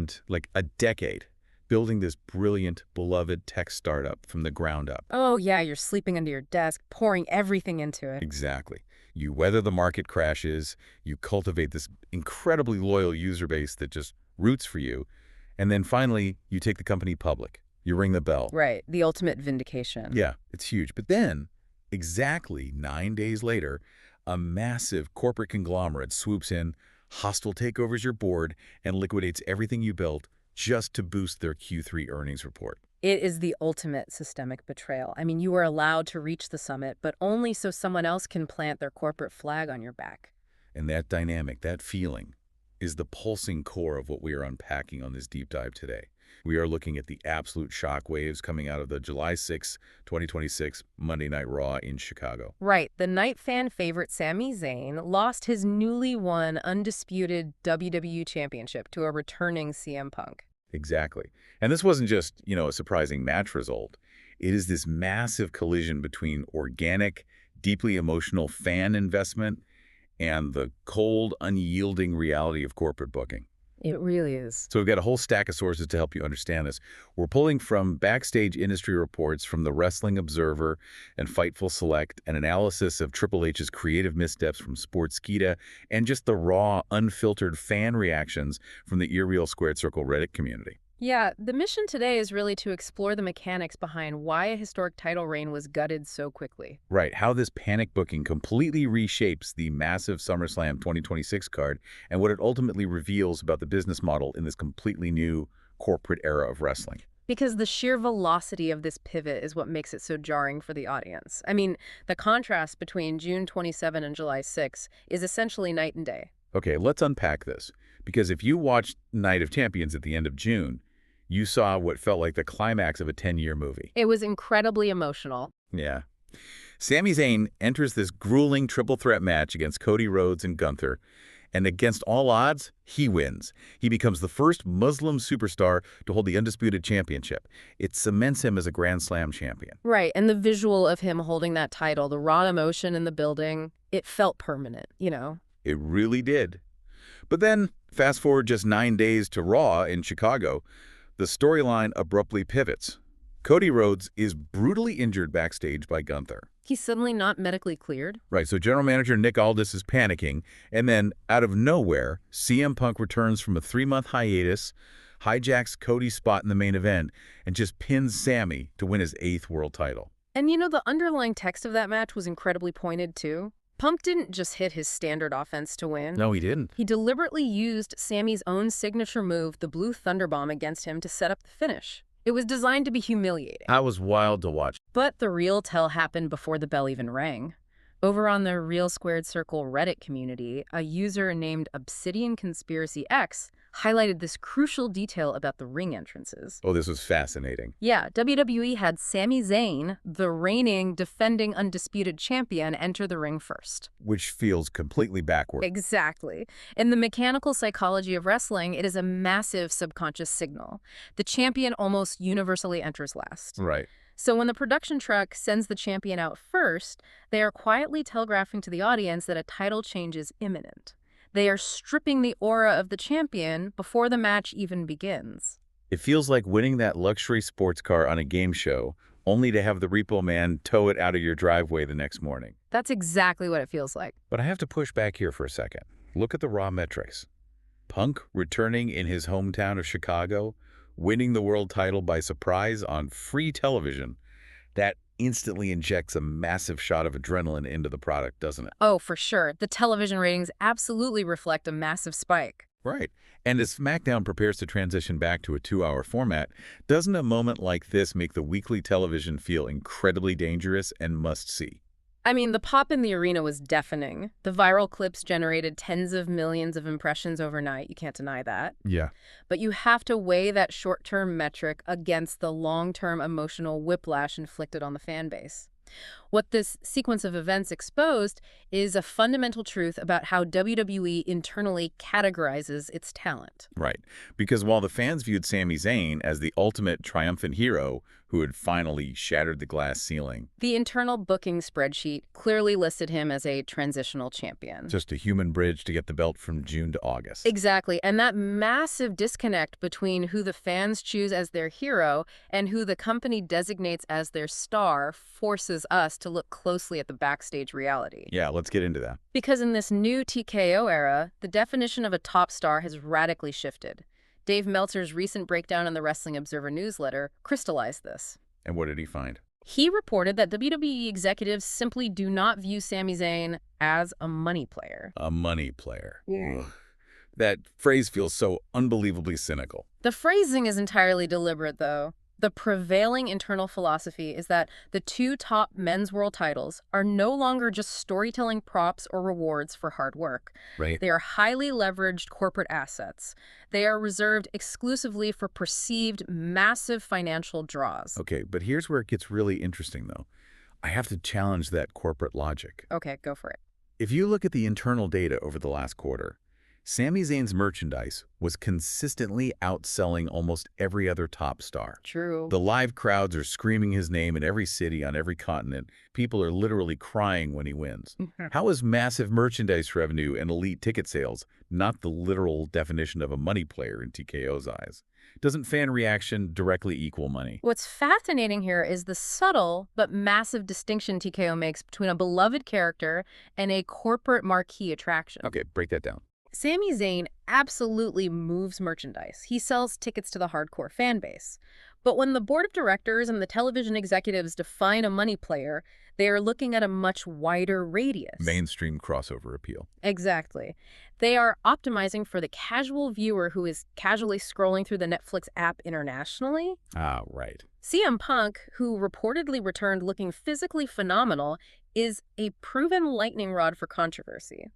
spend like a decade building this brilliant, beloved tech startup from the ground up. Oh, yeah, you're sleeping under your desk, pouring everything into it. Exactly. You weather the market crashes, you cultivate this incredibly loyal user base that just roots for you, and then finally, you take the company public. You ring the bell. Right, the ultimate vindication. Yeah, it's huge. But then, exactly 9 days later, a massive corporate conglomerate swoops in, hostile takeovers your board, and liquidates everything you built just to boost their Q3 earnings report. It is the ultimate systemic betrayal. I mean, you were allowed to reach the summit, but only so someone else can plant their corporate flag on your back. And that dynamic, that feeling, is the pulsing core of what we are unpacking on this deep dive today. We are looking at the absolute shock waves coming out of the July 6, 2026 Monday Night Raw in Chicago. Right, the night fan favorite Sami Zayn lost his newly won undisputed WWE Championship to a returning CM Punk. Exactly. And this wasn't just, a surprising match result. It is this massive collision between organic, deeply emotional fan investment and the cold, unyielding reality of corporate booking. It really is. So we've got a whole stack of sources to help you understand this. We're pulling from backstage industry reports from the Wrestling Observer and Fightful Select, an analysis of Triple H's creative missteps from Sportskeeda, and just the raw, unfiltered fan reactions from the Earreal Squared Circle Reddit community. Yeah, the mission today is really to explore the mechanics behind why a historic title reign was gutted so quickly. Right, how this panic booking completely reshapes the massive SummerSlam 2026 card and what it ultimately reveals about the business model in this completely new corporate era of wrestling. Because the sheer velocity of this pivot is what makes it so jarring for the audience. I mean, the contrast between June 27 and July 6 is essentially night and day. Okay, let's unpack this. Because if you watched Night of Champions at the end of June, you saw what felt like the climax of a 10-year movie. It was incredibly emotional. Yeah. Sami Zayn enters this grueling triple threat match against Cody Rhodes and Gunther, and against all odds, he wins. He becomes the first Muslim superstar to hold the undisputed championship. It cements him as a Grand Slam champion. Right, and the visual of him holding that title, the raw emotion in the building, it felt permanent, It really did. But then, fast forward just 9 days to Raw in Chicago, the storyline abruptly pivots. Cody Rhodes is brutally injured backstage by Gunther. He's suddenly not medically cleared? Right, so General Manager Nick Aldis is panicking, and then, out of nowhere, CM Punk returns from a 3-month hiatus, hijacks Cody's spot in the main event, and just pins Sami to win his 8th world title. And the underlying text of that match was incredibly pointed, too. Punk didn't just hit his standard offense to win. No, he didn't. He deliberately used Sami's own signature move, the Blue Thunderbomb, against him to set up the finish. It was designed to be humiliating. That was wild to watch. But the real tell happened before the bell even rang. Over on the Real Squared Circle Reddit community, a user named Obsidian Conspiracy X highlighted this crucial detail about the ring entrances. Oh, this was fascinating. Yeah, WWE had Sami Zayn, the reigning, defending, undisputed champion, enter the ring first. Which feels completely backward. Exactly. In the mechanical psychology of wrestling, it is a massive subconscious signal. The champion almost universally enters last. Right. So when the production truck sends the champion out first, they are quietly telegraphing to the audience that a title change is imminent. They are stripping the aura of the champion before the match even begins. It feels like winning that luxury sports car on a game show, only to have the repo man tow it out of your driveway the next morning. That's exactly what it feels like. But I have to push back here for a second. Look at the raw metrics. Punk returning in his hometown of Chicago, winning the world title by surprise on free television. That instantly injects a massive shot of adrenaline into the product, doesn't it? Oh, for sure. The television ratings absolutely reflect a massive spike. Right. And as SmackDown prepares to transition back to a 2-hour format, doesn't a moment like this make the weekly television feel incredibly dangerous and must-see? I mean, the pop in the arena was deafening. The viral clips generated tens of millions of impressions overnight. You can't deny that. Yeah. But you have to weigh that short-term metric against the long-term emotional whiplash inflicted on the fan base. What this sequence of events exposed is a fundamental truth about how WWE internally categorizes its talent. Right. Because while the fans viewed Sami Zayn as the ultimate triumphant hero who had finally shattered the glass ceiling, The internal booking spreadsheet clearly listed him as a transitional champion. just a human bridge to get the belt from June to August. Exactly. And that massive disconnect between who the fans choose as their hero and who the company designates as their star forces us to look closely at the backstage reality. Yeah, let's get into that. Because in this new TKO era, the definition of a top star has radically shifted. Dave Meltzer's recent breakdown in the Wrestling Observer newsletter crystallized this. And what did he find? He reported that WWE executives simply do not view Sami Zayn as a money player. A money player. Yeah. Ugh. That phrase feels so unbelievably cynical. The phrasing is entirely deliberate, though. The prevailing internal philosophy is that the two top men's world titles are no longer just storytelling props or rewards for hard work. Right. They are highly leveraged corporate assets. They are reserved exclusively for perceived massive financial draws. Okay, but here's where it gets really interesting, though. I have to challenge that corporate logic. Okay, go for it. If you look at the internal data over the last quarter, Sami Zayn's merchandise was consistently outselling almost every other top star. True. The live crowds are screaming his name in every city on every continent. People are literally crying when he wins. How is massive merchandise revenue and elite ticket sales not the literal definition of a money player in TKO's eyes? Doesn't fan reaction directly equal money? What's fascinating here is the subtle but massive distinction TKO makes between a beloved character and a corporate marquee attraction. Okay, break that down. Sami Zayn absolutely moves merchandise. He sells tickets to the hardcore fan base. But when the board of directors and the television executives define a money player, they are looking at a much wider radius. Mainstream crossover appeal. Exactly. They are optimizing for the casual viewer who is casually scrolling through the Netflix app internationally. Ah, right. CM Punk, who reportedly returned looking physically phenomenal, is a proven lightning rod for controversy.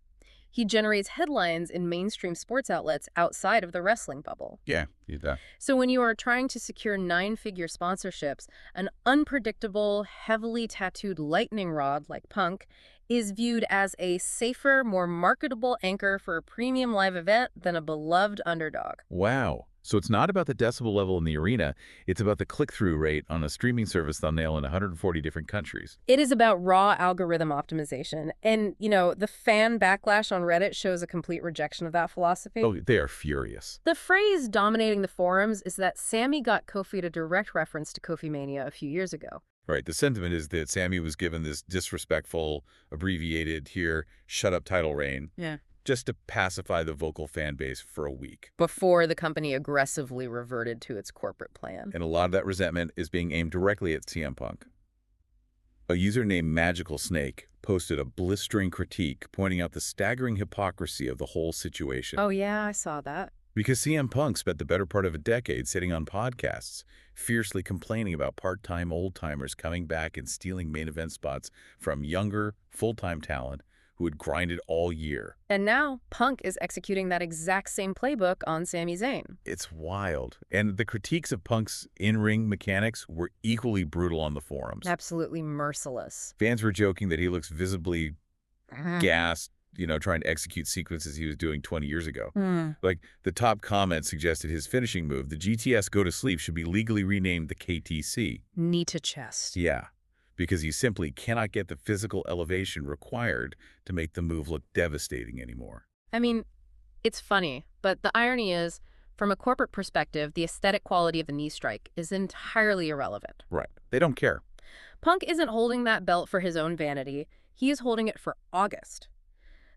He generates headlines in mainstream sports outlets outside of the wrestling bubble. Yeah, you that. So when you are trying to secure nine-figure sponsorships, an unpredictable, heavily tattooed lightning rod like Punk is viewed as a safer, more marketable anchor for a premium live event than a beloved underdog. Wow. So it's not about the decibel level in the arena, it's about the click-through rate on a streaming service thumbnail in 140 different countries. It is about raw algorithm optimization. And, the fan backlash on Reddit shows a complete rejection of that philosophy. Oh, they are furious. The phrase dominating the forums is that Sami got Kofi a direct reference to Kofi Mania a few years ago. Right, the sentiment is that Sami was given this disrespectful, abbreviated here, shut up title reign. Yeah. Just to pacify the vocal fan base for a week. Before the company aggressively reverted to its corporate plan. And a lot of that resentment is being aimed directly at CM Punk. A user named Magical Snake posted a blistering critique pointing out the staggering hypocrisy of the whole situation. Oh, yeah, I saw that. Because CM Punk spent the better part of a decade sitting on podcasts, fiercely complaining about part-time old-timers coming back and stealing main event spots from younger, full-time talent who had grinded all year. And now, Punk is executing that exact same playbook on Sami Zayn. It's wild. And the critiques of Punk's in-ring mechanics were equally brutal on the forums. Absolutely merciless. Fans were joking that he looks visibly gassed, trying to execute sequences he was doing 20 years ago. Like, the top comment suggested his finishing move, the GTS Go to Sleep, should be legally renamed the KTC. Knee to chest. Yeah, because he simply cannot get the physical elevation required to make the move look devastating anymore. I mean, it's funny, but the irony is, from a corporate perspective, the aesthetic quality of the knee strike is entirely irrelevant. Right. They don't care. Punk isn't holding that belt for his own vanity. He is holding it for August.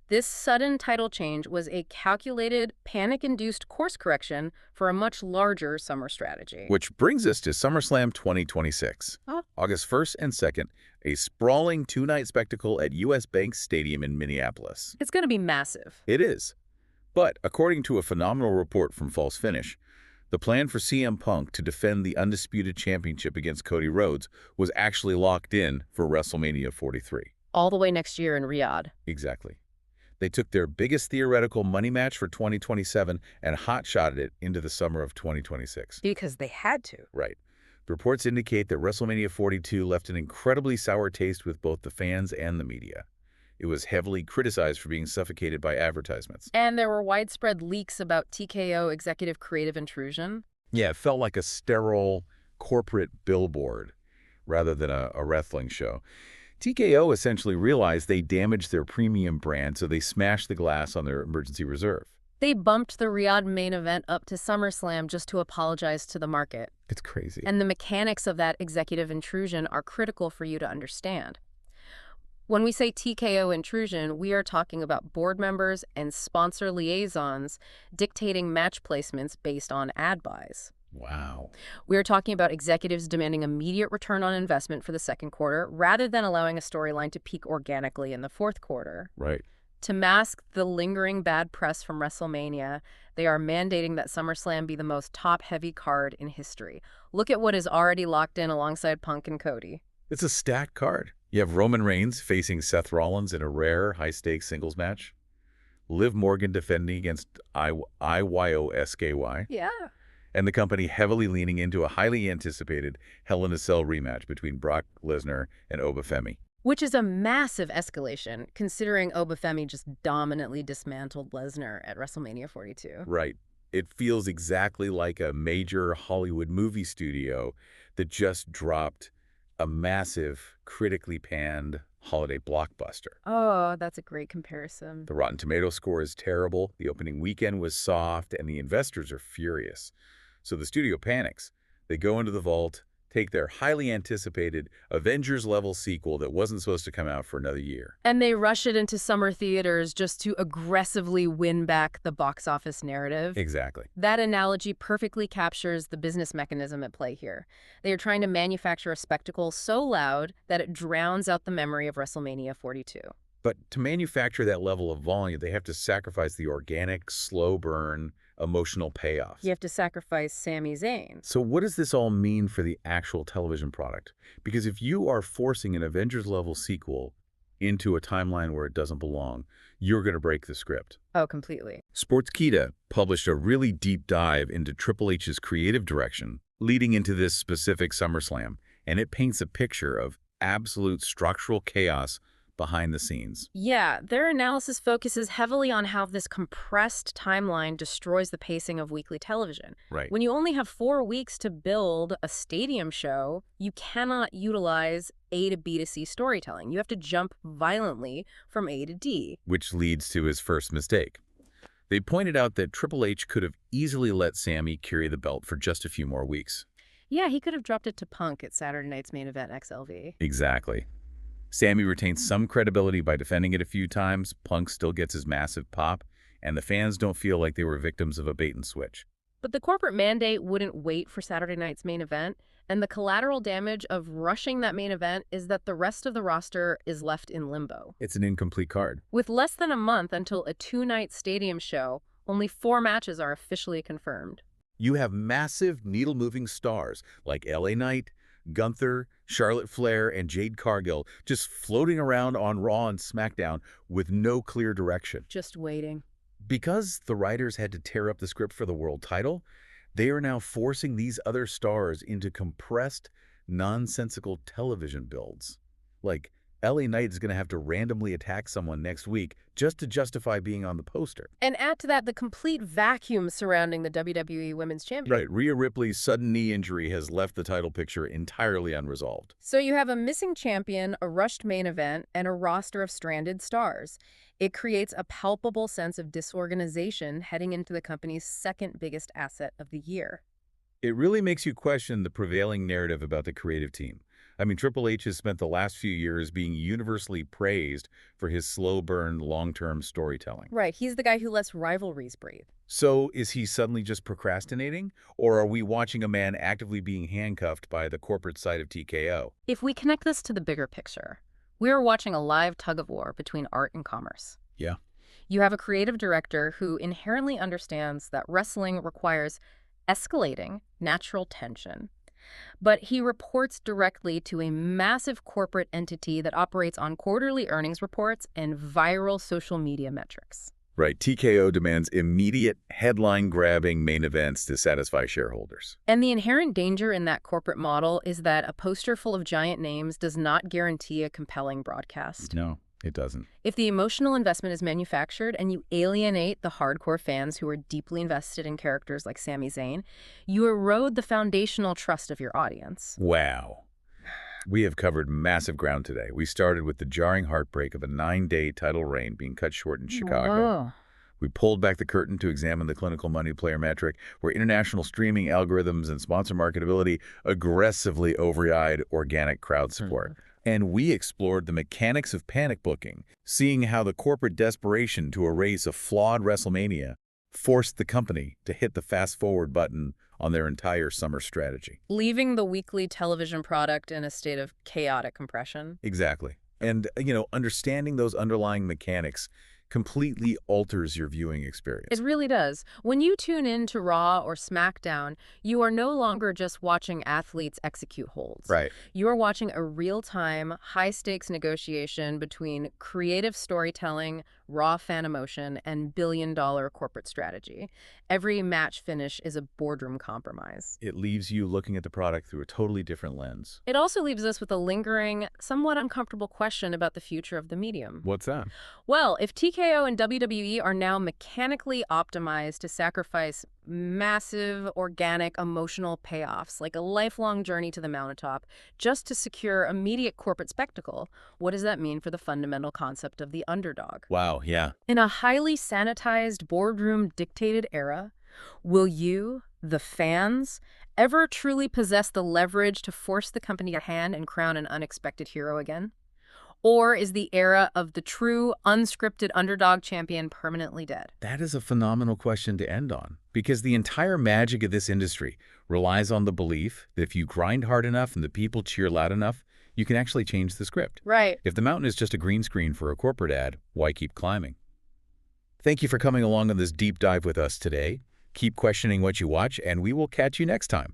This sudden title change was a calculated, panic-induced course correction for a much larger summer strategy. Which brings us to SummerSlam 2026. August 1st and 2nd, a sprawling two-night spectacle at U.S. Bank Stadium in Minneapolis. It's going to be massive. It is. But according to a phenomenal report from False Finish, the plan for CM Punk to defend the undisputed championship against Cody Rhodes was actually locked in for WrestleMania 43. All the way next year in Riyadh. Exactly. They took their biggest theoretical money match for 2027 and hot-shotted it into the summer of 2026. Because they had to. Right. Reports indicate that WrestleMania 42 left an incredibly sour taste with both the fans and the media. It was heavily criticized for being suffocated by advertisements. And there were widespread leaks about TKO executive creative intrusion. Yeah, it felt like a sterile corporate billboard rather than a wrestling show. TKO essentially realized they damaged their premium brand, so they smashed the glass on their emergency reserve. They bumped the Riyadh main event up to SummerSlam just to apologize to the market. It's crazy. And the mechanics of that executive intrusion are critical for you to understand. When we say TKO intrusion, we are talking about board members and sponsor liaisons dictating match placements based on ad buys. Wow. We are talking about executives demanding immediate return on investment for the second quarter rather than allowing a storyline to peak organically in the fourth quarter. Right. To mask the lingering bad press from WrestleMania, they are mandating that SummerSlam be the most top-heavy card in history. Look at what is already locked in alongside Punk and Cody. It's a stacked card. You have Roman Reigns facing Seth Rollins in a rare, high-stakes singles match. Liv Morgan defending against IYOSKY. Yeah. And the company heavily leaning into a highly anticipated Hell in a Cell rematch between Brock Lesnar and Obafemi. Which is a massive escalation, considering Obafemi just dominantly dismantled Lesnar at WrestleMania 42. Right. It feels exactly like a major Hollywood movie studio that just dropped a massive, critically panned holiday blockbuster. Oh, that's a great comparison. The Rotten Tomatoes score is terrible, the opening weekend was soft, and the investors are furious. So the studio panics. They go into the vault, take their highly anticipated Avengers-level sequel that wasn't supposed to come out for another year. And they rush it into summer theaters just to aggressively win back the box office narrative. Exactly. That analogy perfectly captures the business mechanism at play here. They are trying to manufacture a spectacle so loud that it drowns out the memory of WrestleMania 42. But to manufacture that level of volume, they have to sacrifice the organic, slow burn, emotional payoffs. You have to sacrifice Sami Zayn. So what does this all mean for the actual television product? Because if you are forcing an Avengers-level sequel into a timeline where it doesn't belong, you're going to break the script. Oh, completely. Sportskeeda published a really deep dive into Triple H's creative direction leading into this specific SummerSlam, and it paints a picture of absolute structural chaos behind the scenes. Yeah, their analysis focuses heavily on how this compressed timeline destroys the pacing of weekly television. Right. When you only have 4 weeks to build a stadium show, you cannot utilize A to B to C storytelling. You have to jump violently from A to D. Which leads to his first mistake. They pointed out that Triple H could have easily let Sami carry the belt for just a few more weeks. Yeah, he could have dropped it to Punk at Saturday night's main event XLV. Exactly. Sami retains some credibility by defending it a few times, Punk still gets his massive pop, and the fans don't feel like they were victims of a bait-and-switch. But the corporate mandate wouldn't wait for Saturday night's main event, and the collateral damage of rushing that main event is that the rest of the roster is left in limbo. It's an incomplete card. With less than a month until a 2-night stadium show, only 4 matches are officially confirmed. You have massive needle-moving stars like LA Knight, Gunther, Charlotte Flair, and Jade Cargill just floating around on Raw and SmackDown with no clear direction. Just waiting. Because the writers had to tear up the script for the world title, they are now forcing these other stars into compressed, nonsensical television builds. Like, LA Knight is going to have to randomly attack someone next week just to justify being on the poster. And add to that the complete vacuum surrounding the WWE Women's Championship. Right, Rhea Ripley's sudden knee injury has left the title picture entirely unresolved. So you have a missing champion, a rushed main event, and a roster of stranded stars. It creates a palpable sense of disorganization heading into the company's second biggest asset of the year. It really makes you question the prevailing narrative about the creative team. I mean, Triple H has spent the last few years being universally praised for his slow burn, long-term storytelling. Right, he's the guy who lets rivalries breathe. So is he suddenly just procrastinating? Or are we watching a man actively being handcuffed by the corporate side of TKO? If we connect this to the bigger picture, we are watching a live tug-of-war between art and commerce. Yeah. You have a creative director who inherently understands that wrestling requires escalating natural tension, but he reports directly to a massive corporate entity that operates on quarterly earnings reports and viral social media metrics. Right. TKO demands immediate, headline-grabbing main events to satisfy shareholders. And the inherent danger in that corporate model is that a poster full of giant names does not guarantee a compelling broadcast. No, it doesn't. If the emotional investment is manufactured and you alienate the hardcore fans who are deeply invested in characters like Sami Zayn, you erode the foundational trust of your audience. Wow. We have covered massive ground today. We started with the jarring heartbreak of a 9-day title reign being cut short in Chicago. Whoa. We pulled back the curtain to examine the clinical money player metric, where international streaming algorithms and sponsor marketability aggressively override organic crowd support. And we explored the mechanics of panic booking, seeing how the corporate desperation to erase a flawed WrestleMania forced the company to hit the fast-forward button on their entire summer strategy. Leaving the weekly television product in a state of chaotic compression. Exactly. And, understanding those underlying mechanics completely alters your viewing experience. It really does. When you tune in to Raw or SmackDown, you are no longer just watching athletes execute holds. Right. You are watching a real-time, high-stakes negotiation between creative storytelling, raw fan emotion, and billion-dollar corporate strategy. Every match finish is a boardroom compromise. It leaves you looking at the product through a totally different lens. It also leaves us with a lingering, somewhat uncomfortable question about the future of the medium. What's that? Well, if TKO and WWE are now mechanically optimized to sacrifice massive, organic, emotional payoffs, like a lifelong journey to the mountaintop, just to secure immediate corporate spectacle, what does that mean for the fundamental concept of the underdog? Wow, yeah. In a highly sanitized, boardroom-dictated era, will you, the fans, ever truly possess the leverage to force the company at hand and crown an unexpected hero again? Or is the era of the true, unscripted underdog champion permanently dead? That is a phenomenal question to end on, because the entire magic of this industry relies on the belief that if you grind hard enough and the people cheer loud enough, you can actually change the script. Right. If the mountain is just a green screen for a corporate ad, why keep climbing? Thank you for coming along on this deep dive with us today. Keep questioning what you watch, and we will catch you next time.